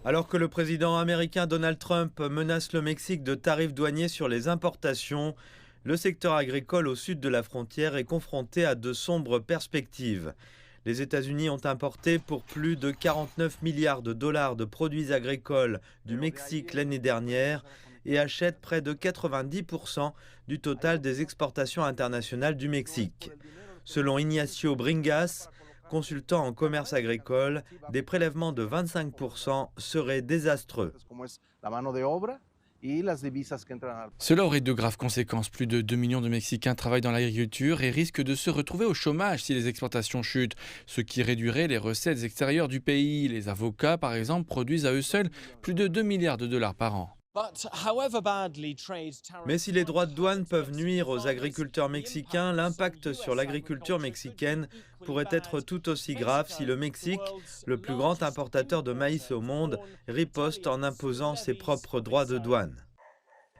Alors que le président américain Donald Trump menace le Mexique de tarifs douaniers sur les importations, le secteur agricole au sud de la frontière est confronté à de sombres perspectives. Les États-Unis ont importé pour plus de 49 milliards de dollars de produits agricoles du Mexique l'année dernière et achètent près de 90% du total des exportations internationales du Mexique. Selon Ignacio Bringas, consultant en commerce agricole, des prélèvements de 25% seraient désastreux. Cela aurait de graves conséquences. Plus de 2 millions de Mexicains travaillent dans l'agriculture et risquent de se retrouver au chômage si les exportations chutent, ce qui réduirait les recettes extérieures du pays. Les avocats, par exemple, produisent à eux seuls plus de 2 milliards de dollars par an. Mais si les droits de douane peuvent nuire aux agriculteurs mexicains, l'impact sur l'agriculture mexicaine pourrait être tout aussi grave si le Mexique, le plus grand importateur de maïs au monde, riposte en imposant ses propres droits de douane.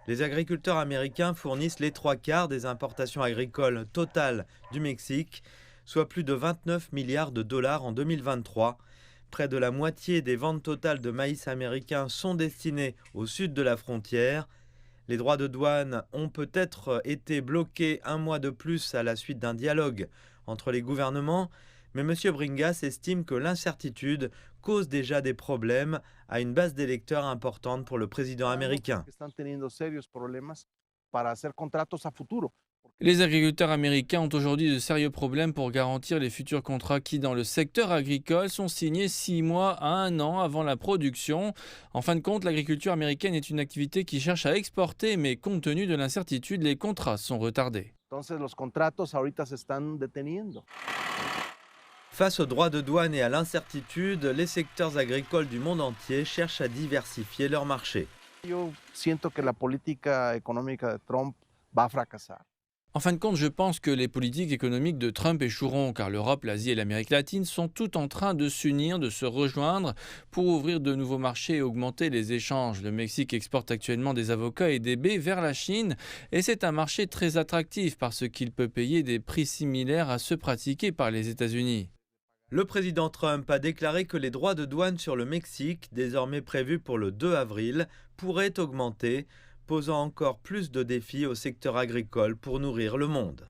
Les agriculteurs américains fournissent les 3/4 des importations agricoles totales du Mexique, soit plus de 29 milliards de dollars en 2023. Près de la moitié des ventes totales de maïs américain sont destinées au sud de la frontière. Les droits de douane ont peut-être été bloqués un mois de plus à la suite d'un dialogue entre les gouvernements, mais M. Bringas estime que l'incertitude cause déjà des problèmes à une base d'électeurs importante pour le président américain. Les agriculteurs américains ont aujourd'hui de sérieux problèmes pour garantir les futurs contrats qui, dans le secteur agricole, sont signés 6 mois à 1 an avant la production. En fin de compte, l'agriculture américaine est une activité qui cherche à exporter, mais compte tenu de l'incertitude, les contrats sont retardés. Face aux droits de douane et à l'incertitude, les secteurs agricoles du monde entier cherchent à diversifier leur marché. En fin de compte, je pense que les politiques économiques de Trump échoueront, car l'Europe, l'Asie et l'Amérique latine sont toutes en train de s'unir, de se rejoindre pour ouvrir de nouveaux marchés et augmenter les échanges. Le Mexique exporte actuellement des avocats et des baies vers la Chine, et c'est un marché très attractif parce qu'il peut payer des prix similaires à ceux pratiqués par les États-Unis. Le président Trump a déclaré que les droits de douane sur le Mexique, désormais prévus pour le 2 avril, pourraient augmenter, posant encore plus de défis au secteur agricole pour nourrir le monde.